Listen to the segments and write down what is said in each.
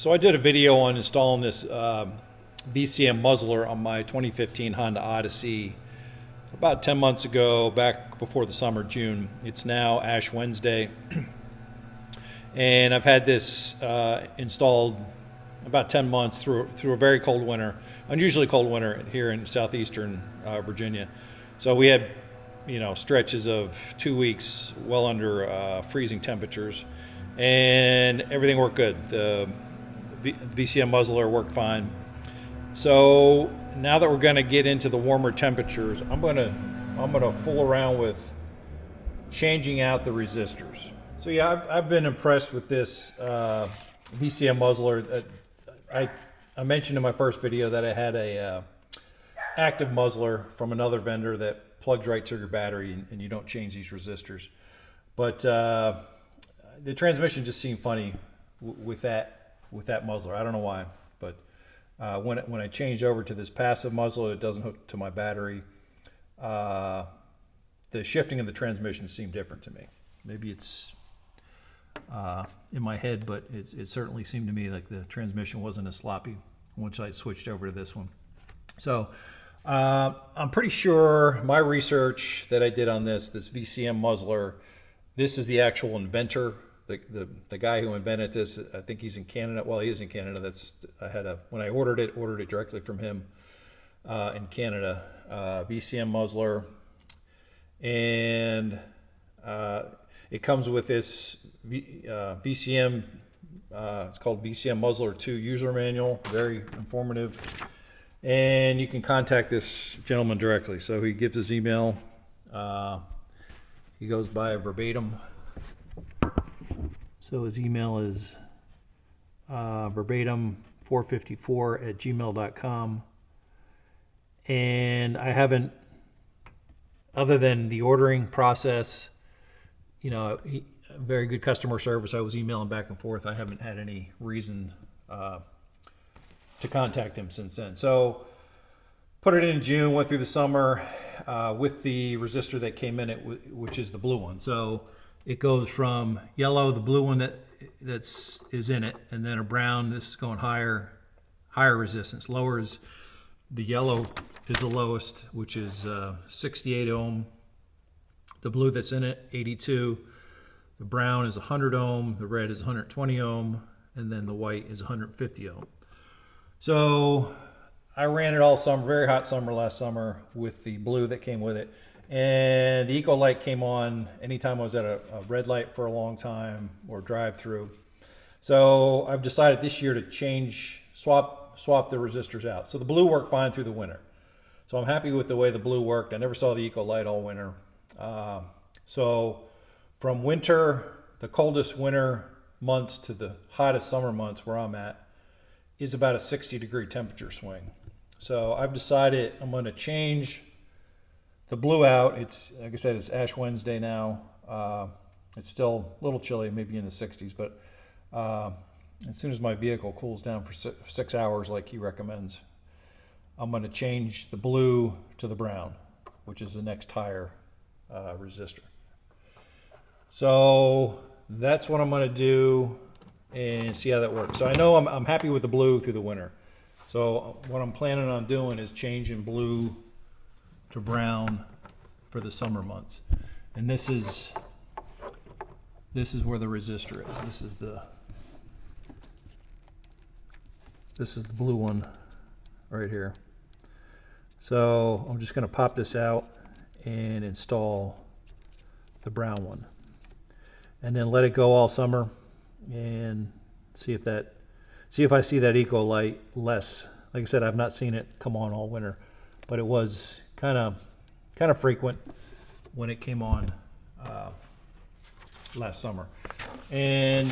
So I did a video on installing this VCM muzzler on my 2015 Honda Odyssey about 10 months ago, back before the summer, June. It's now Ash Wednesday, and I've had this installed about 10 months through a very cold winter, unusually cold winter here in southeastern Virginia. So we had, stretches of 2 weeks well under freezing temperatures, and everything worked good. The VCM muzzler worked fine. So now that we're going to get into the warmer temperatures, I'm going to fool around with changing out the resistors. So yeah, I've been impressed with this VCM muzzler. I mentioned in my first video that I had a active muzzler from another vendor that plugs right to your battery, and you don't change these resistors. But the transmission just seemed funny with that muzzler. I don't know why, but when I changed over to this passive muzzler, it doesn't hook to my battery. The shifting of the transmission seemed different to me. Maybe it's in my head, but it certainly seemed to me like the transmission wasn't as sloppy once I switched over to this one. So I'm pretty sure my research that I did on this VCM muzzler, this is the actual inventor. The guy who invented this, I think he's in Canada. Well, he is in Canada. When I ordered it directly from him in Canada. VCM muzzler, and it comes with this VCM. It's called VCM Muzzler II user manual. Very informative, and you can contact this gentleman directly. So he gives his email. He goes by verbatim. So his email is verbatim454@gmail.com. And I haven't, other than the ordering process, very good customer service. I was emailing back and forth. I haven't had any reason to contact him since then. So put it in June, went through the summer with the resistor that came in it, which is the blue one. So it goes from yellow, the blue one that is in it, and then a brown. This is going higher resistance. Lower is the yellow is the lowest, which is 68 ohm. The blue that's in it, 82. The brown is 100 ohm. The red is 120 ohm, and then the white is 150 ohm. So I ran it all summer, very hot summer last summer, with the blue that came with it. And the eco light came on anytime I was at a red light for a long time or drive through. So I've decided this year to swap the resistors out. So the blue worked fine through the winter. So I'm happy with the way the blue worked. I never saw the eco light all winter. So from winter, the coldest winter months to the hottest summer months where I'm at is about a 60-degree temperature swing. So I've decided I'm going to change the blue out. It's, like I said, it's Ash Wednesday now. It's still a little chilly, maybe in the 60s, but as soon as my vehicle cools down for 6 hours like he recommends, I'm going to change the blue to the brown, which is the next higher resistor. So that's what I'm going to do and see how that works. So I know I'm happy with the blue through the winter. So what I'm planning on doing is changing blue to brown for the summer months. And this is where the resistor is. This is the blue one right here. So I'm just going to pop this out and install the brown one, and then let it go all summer and see if I see that eco light less. Like I said, I've not seen it come on all winter, but it was kind of frequent when it came on last summer. And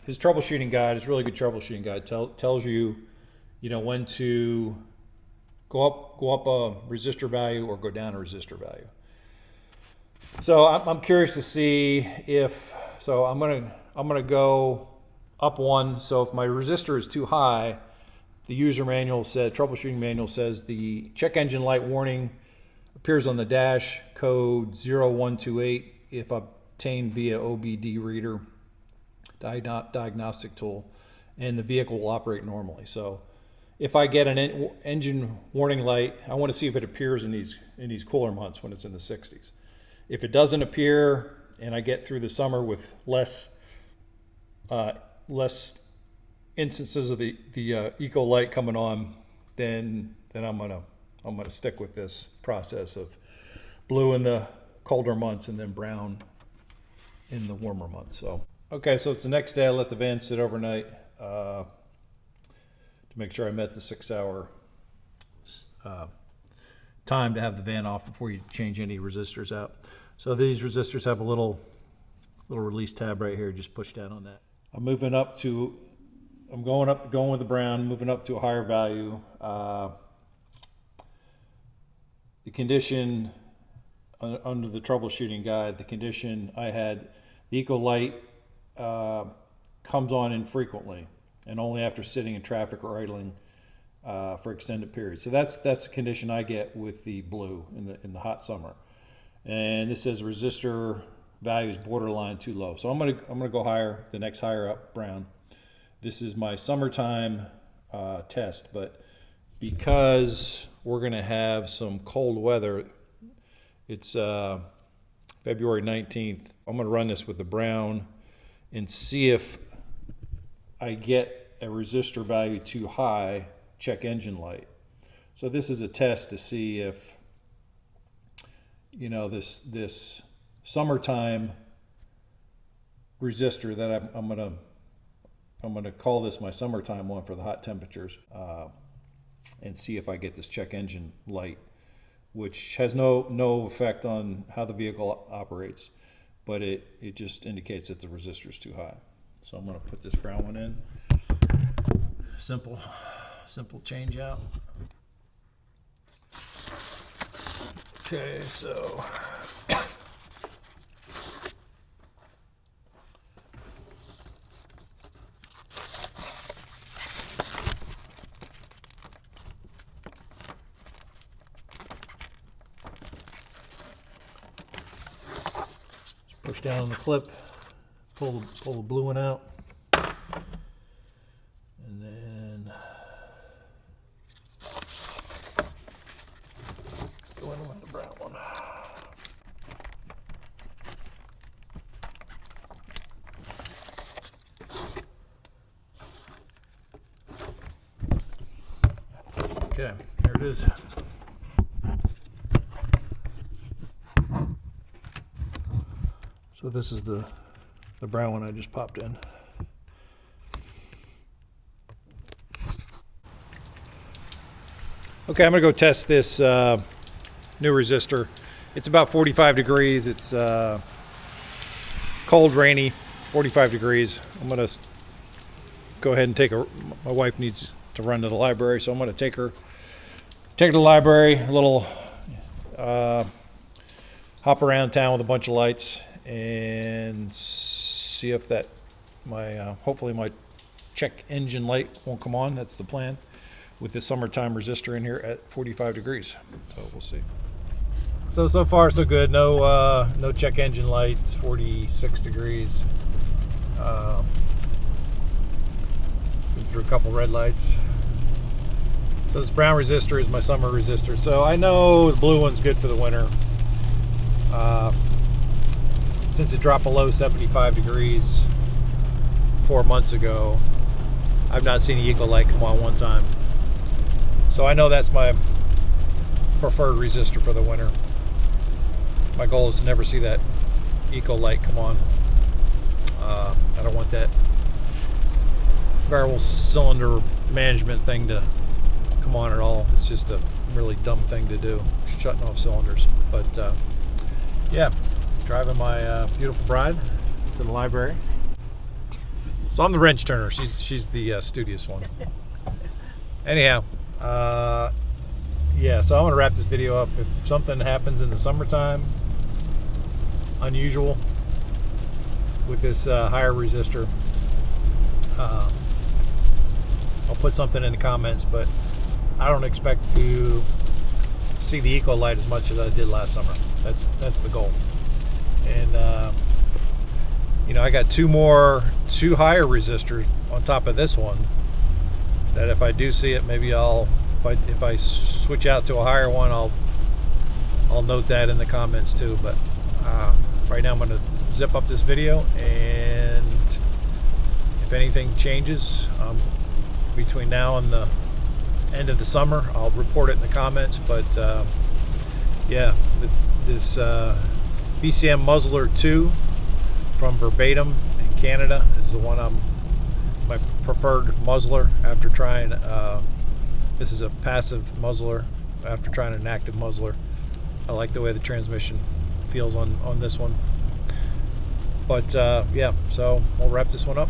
his troubleshooting guide is a really good troubleshooting guide. Tells you, when to go up a resistor value or go down a resistor value. So I'm curious to see if I'm gonna go up one. So if my resistor is too high, the troubleshooting manual says the check engine light warning appears on the dash, code 0128 if obtained via OBD reader diagnostic tool, and the vehicle will operate normally. So if I get an engine warning light, I want to see if it appears in these cooler months when it's in the 60s. If it doesn't appear and I get through the summer with less instances of the eco light coming on, then I'm gonna stick with this process of blue in the colder months and then brown in the warmer months. So okay, so it's the next day. I let the van sit overnight to make sure I met the 6-hour time to have the van off before you change any resistors out. So these resistors have a little release tab right here. Just push down on that. I'm going with the brown, moving up to a higher value. The condition under the troubleshooting guide, the condition I had, the eco light comes on infrequently and only after sitting in traffic or idling for extended periods. So that's the condition I get with the blue in the hot summer. And this says resistor value is borderline too low. So I'm gonna go higher, the next higher up, brown. This is my summertime test, but because we're gonna have some cold weather, it's February 19th. I'm gonna run this with the brown and see if I get a resistor value too high, check engine light. So this is a test to see if, you know, this summertime resistor that I'm gonna call this my summertime one for the hot temperatures, and see if I get this check engine light, which has no effect on how the vehicle operates, but it just indicates that the resistor is too high. So I'm gonna put this brown one in. Simple change out. Okay, so push down on the clip, pull the blue one out, and then go in with the brown one. Okay, there it is. So this is the brown one I just popped in. Okay, I'm gonna go test this new resistor. It's about 45 degrees. It's cold, rainy, 45 degrees. I'm gonna go ahead and my wife needs to run to the library, so I'm gonna take her to the library, a little hop around town with a bunch of lights and see if that hopefully my check engine light won't come on. That's the plan with the summertime resistor in here at 45 degrees. So we'll see. So far so good. No check engine lights. 46 degrees. Been through a couple red lights. So this brown resistor is my summer resistor. So I know the blue one's good for the winter. Since it dropped below 75 degrees 4 months ago, I've not seen the eco light come on one time. So I know that's my preferred resistor for the winter. My goal is to never see that eco light come on. I don't want that variable cylinder management thing to come on at all. It's just a really dumb thing to do, shutting off cylinders. But yeah, driving my beautiful bride to the library. So I'm the wrench turner. She's the studious one. Anyhow, yeah, so I'm gonna wrap this video up. If something happens in the summertime, unusual with this higher resistor, I'll put something in the comments, but I don't expect to see the eco light as much as I did last summer. That's the goal. And you know, I got two higher resistors on top of this one, that if I do see it, maybe if I switch out to a higher one, I'll note that in the comments too. But right now I'm going to zip up this video, and if anything changes between now and the end of the summer, I'll report it in the comments. But yeah, this VCMuzzler II from Verbatim in Canada is the one my preferred muzzler after trying. This is a passive muzzler after trying an active muzzler. I like the way the transmission feels on this one. But yeah, so we'll wrap this one up.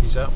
Peace out.